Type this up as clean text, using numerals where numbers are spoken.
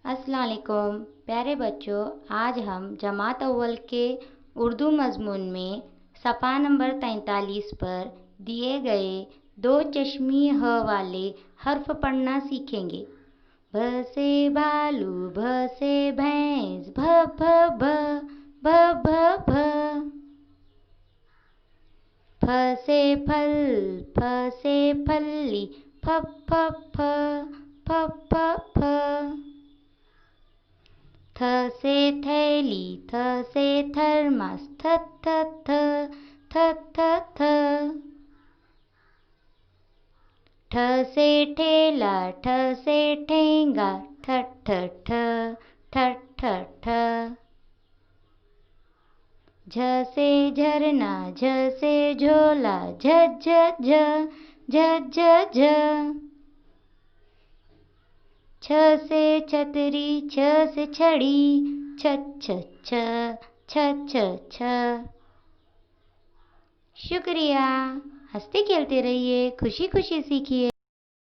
अस्सलाम वालेकुम प्यारे बच्चों। आज हम जमात अव्वल के उर्दू मज़मून में सफ़ा नंबर 43 पर दिए गए दो चश्मी ह वाले हर्फ पढ़ना सीखेंगे। भ से भालू, भ से भैंस, भ भ भ भ भ भ। फ से फल, फ से फल्ली, फ फ फ फ फ फ। थ से थैली, थ से थर्मस, थ थ थ थ थ थ। ठ से ठेला, ठ से ठेंगा, ठ ठ ठ ठ ठ ठ। झ से झरना, झ से झोला, झ झ झ झ झ झ। छ से छतरी, छ से छड़ी, छ छ छ छ छ छ। शुक्रिया। हंसते खेलते रहिए, खुशी खुशी सीखिए।